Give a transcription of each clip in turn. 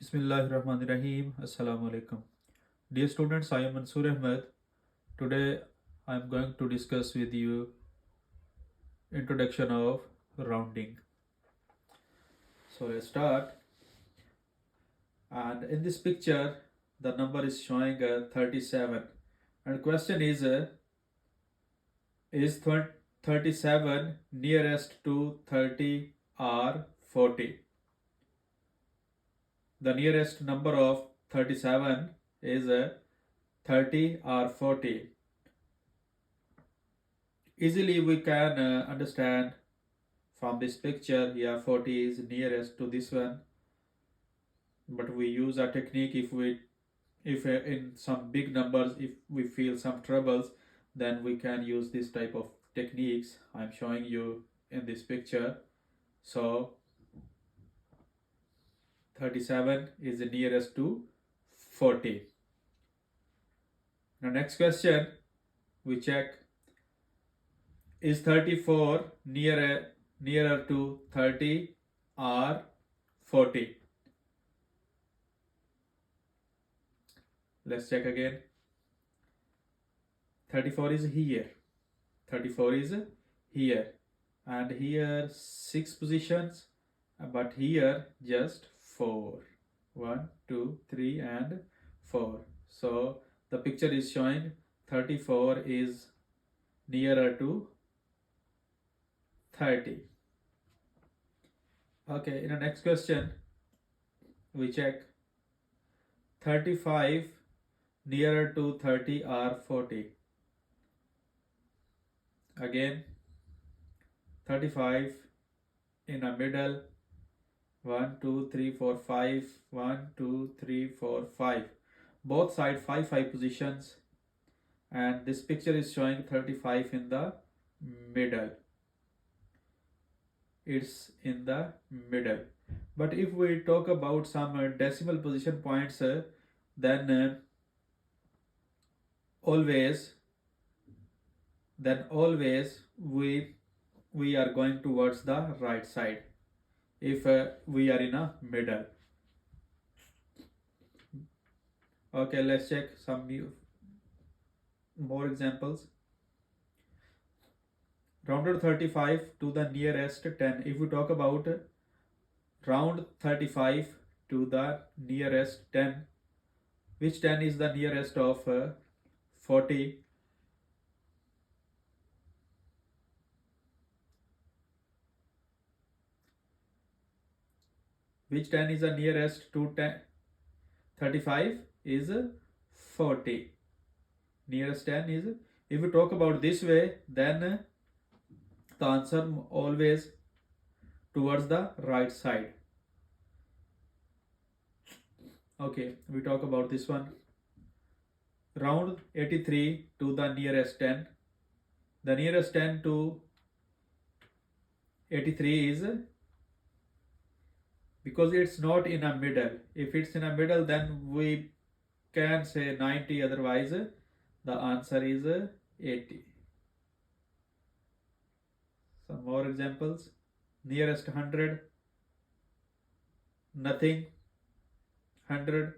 Bismillahirrahmanirrahim. Assalamu alaikum. Dear students, I am Mansoor Ahmed. Today I am going to discuss with you introduction of rounding. So let's start. And in this picture, the number is showing 37. And question is 37 nearest to 30 or 40? The nearest number of 37 is 30 or 40. Easily we can understand from this picture. Here 40 is nearest to this one, but we use a technique if in some big numbers, if we feel some troubles, then we can use this type of techniques I'm showing you in this picture. So 37 is nearest to 40. Now next question we check, is 34 nearer to 30 or 40? Let's check again. 34 is here. 34 is here. And here 6 positions, but here just 4. 1, 2, 3 and 4. So the picture is showing 34 is nearer to 30. Okay, in the next question we check 35 nearer to 30 or 40. Again 35 in a middle. 1 2 3 4 5. 1 2 3 4 5. Both side 5 positions, and this picture is showing 35 in the middle. It's in the middle. But if we talk about some decimal position points, then always we are going towards the right side if we are in a middle. Okay, let's check some more examples. Rounded 35 to the nearest 10. If we talk about round 35 to the nearest 10, which 10 is the nearest of 40? Which 10 is the nearest to 10? 35 is 40. Nearest 10 is, if we talk about this way, then the answer always towards the right side. Okay, we talk about this one. Round 83 to the nearest 10. The nearest 10 to 83 is, because it's not in a middle. If it's in a middle, then we can say 90, otherwise the answer is 80. Some more examples. Nearest 100, nothing. 100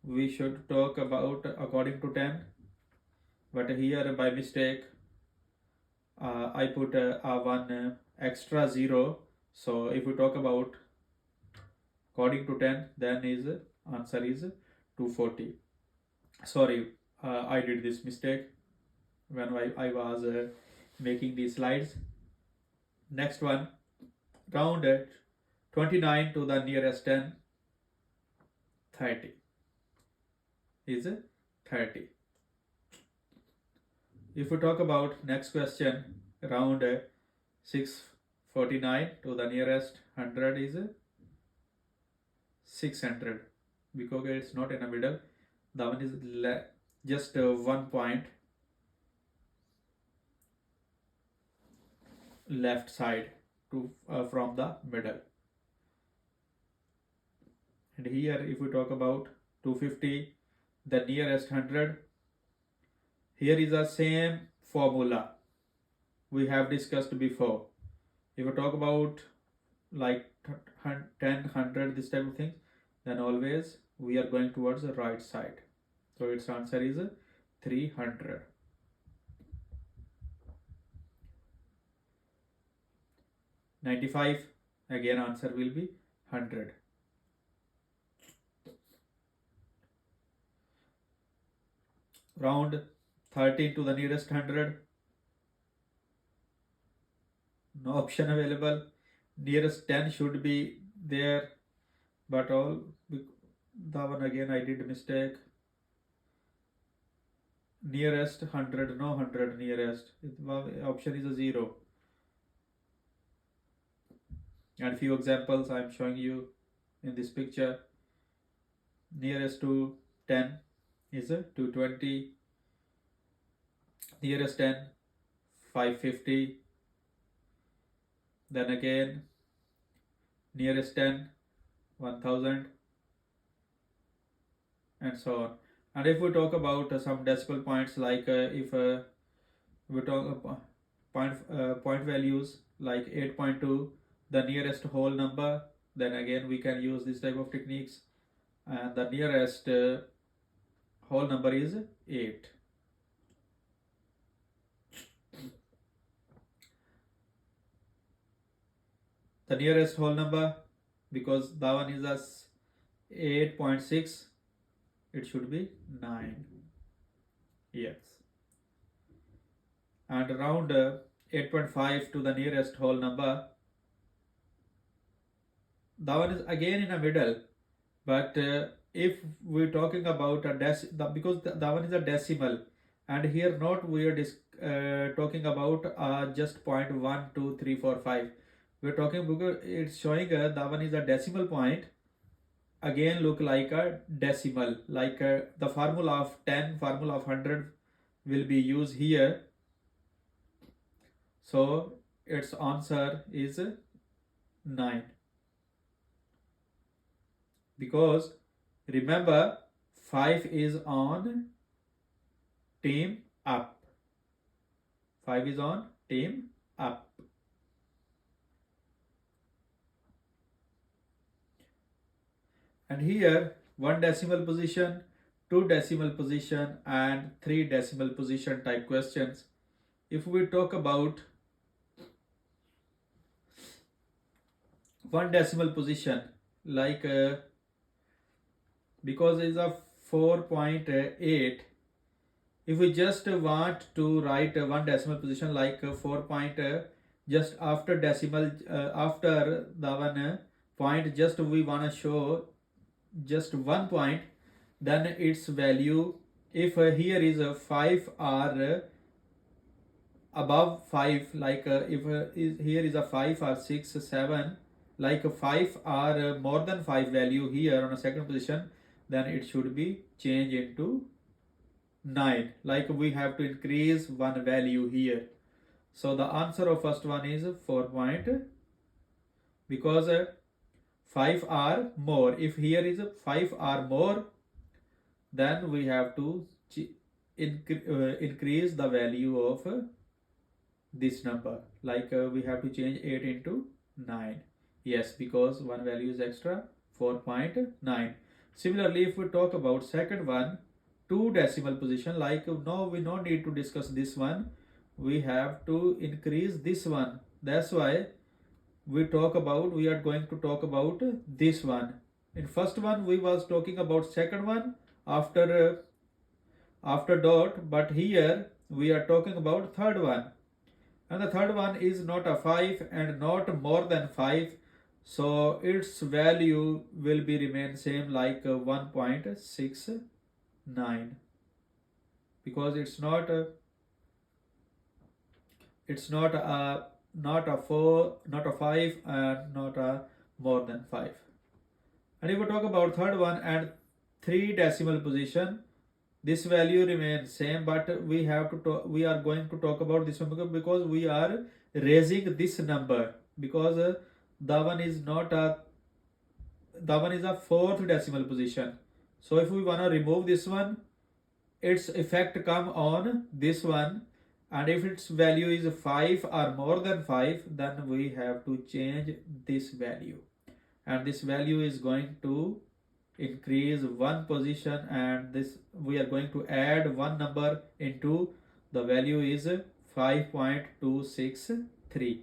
we should talk about according to 10, but here by mistake I put one extra 0. So if we talk about according to 10, then is answer is 240. Sorry, I did this mistake when I was making these slides. Next one, round 29 to the nearest 10. 30 is 30. If we talk about next question, round 649 to the nearest 100 is 600. Because it's not in the middle, the one is just 1 point left side to from the middle. And here if we talk about 250, the nearest 100, here is the same formula we have discussed before. If we talk about like 10, 100, this type of thing, then always we are going towards the right side. So its answer is 300. (95) again answer will be 100. Round 13 to the nearest 100. No option available. Nearest 10 should be there, but all that one again I did mistake. Nearest 100, no 100 nearest. Option is a 0. And few examples I am showing you in this picture. Nearest to 10 is 220. Nearest 10, 550. Then again, nearest 10, 1000, and so on. And if we talk about some decimal points, like if we talk point values like 8.2, the nearest whole number, then again we can use this type of techniques, and the nearest whole number is 8. The nearest whole number, because that one is as 8.6, it should be 9. Yes. And around 8.5 to the nearest whole number, that one is again in the middle, but if we're talking about a because that one is a decimal, and here not we are talking about just 0.1, 2, 3, 4, 5. We're talking because it's showing that one is a decimal point. Again look like a decimal, like the formula of 10, formula of 100 will be used here. So its answer is 9. Because remember 5 is on team up. 5 is on team up. And here 1 decimal position, 2 decimal position, and 3 decimal position type questions. If we talk about 1 decimal position, like because it's a 4.8, if we just want to write 1 decimal position like 4 point, just after decimal, after the 1 point, just we want to show just 1 point, then its value, if here is a 5 or above 5, like if here is a 5 or 6, 7, like 5 or more than 5 value here on a second position, then it should be changed into 9. Like we have to increase 1 value here. So the answer of first one is 4 point, because 5 or more. If here is 5 or more, then we have to increase the value of this number. Like we have to change 8 into 9. Yes, because 1 value is extra, 4.9. Similarly, if we talk about second one, 2 decimal position, like no, we don't need to discuss this one. We have to increase this one. That's why we are going to talk about this one. In first one we was talking about second one after dot, but here we are talking about third one, and the third one is not a 5 and not more than 5, so its value will be remain same, like 1.69, because it's not a 4, not a 5, and not a more than 5. And if we talk about third one and 3 decimal position, this value remains same, but we are going to talk about this one because we are raising this number, because the one is a 4th decimal position. So if we want to remove this one, its effect come on this one, and if its value is 5 or more than 5, then we have to change this value, and this value is going to increase one position, and this we are going to add one number into the value is 5.263.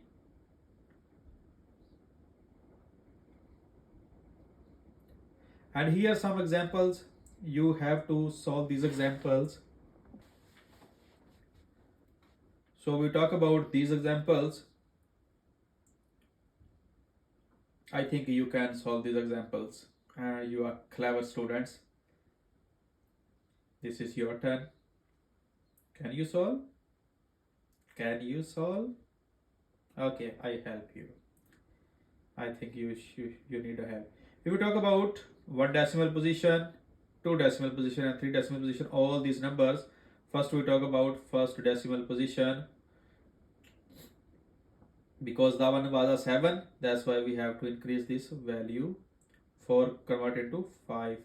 And here some examples. You have to solve these examples. So we talk about these examples. I think you can solve these examples. You are clever students. This is your turn. Can you solve? Can you solve? Okay, I help you. I think you need a help. If we talk about one decimal position, two decimal position, and three decimal position, all these numbers. First we talk about first decimal position. Because the one was a 7, that's why we have to increase this value for convert into 5.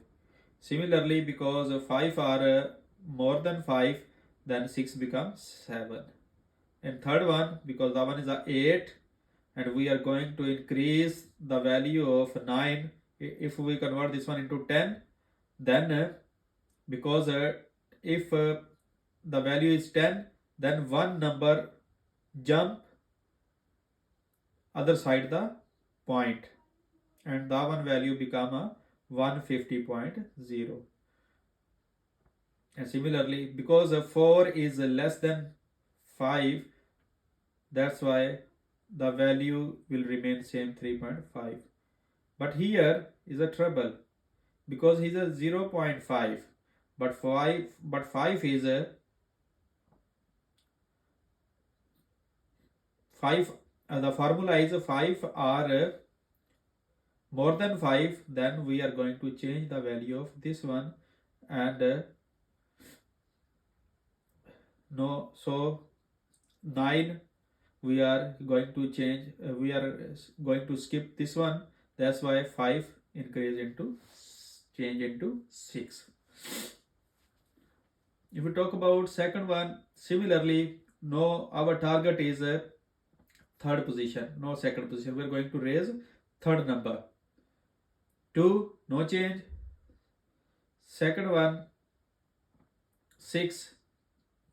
Similarly, because 5 are more than 5, then 6 becomes 7. And third one, because the one is a 8, and we are going to increase the value of 9. If we convert this one into 10, then because if the value is 10, then one number jump other side the point, and the one value become a 150.0. And similarly, because 4 is less than 5, that's why the value will remain same 3.5. But here is a trouble, because he's a 0.5, but 5 is a 5. The formula is 5 are more than 5, then we are going to change the value of this one, and no, so 9 we are going to change, we are going to skip this one, that's why 5 increase into change into 6. If we talk about second one, similarly, no, our target is a third position, no second position. We are going to raise third number. 2, no change. Second one, 6,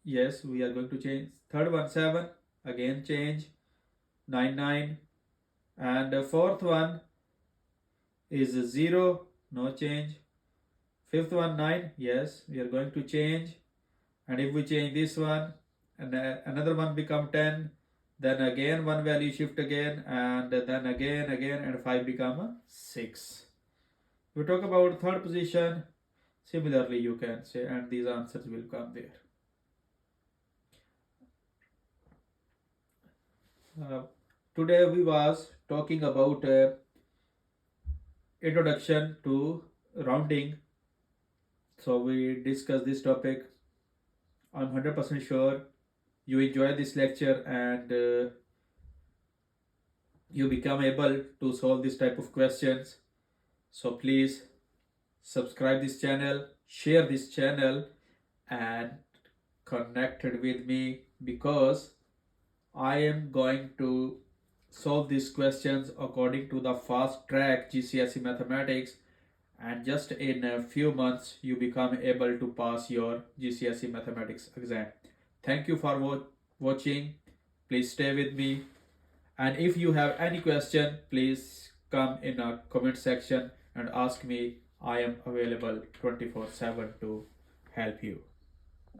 yes, we are going to change. Third one, 7, again change. 9, 9. And the fourth one is 0, no change. Fifth one, 9, yes, we are going to change. And if we change this one, and another one become 10, then again one value shift again, and then again, and 5 become a 6. We talk about third position. Similarly, you can say, and these answers will come there. Today we was talking about introduction to rounding. So we discussed this topic. I'm 100% sure you enjoy this lecture, and you become able to solve this type of questions. So please subscribe this channel, share this channel, and connected with me, because I am going to solve these questions according to the fast track GCSE Mathematics, and just in a few months you become able to pass your GCSE Mathematics exam. Thank you for watching. Please stay with me, and if you have any question, please come in a comment section and ask me. I am available 24/7 to help you.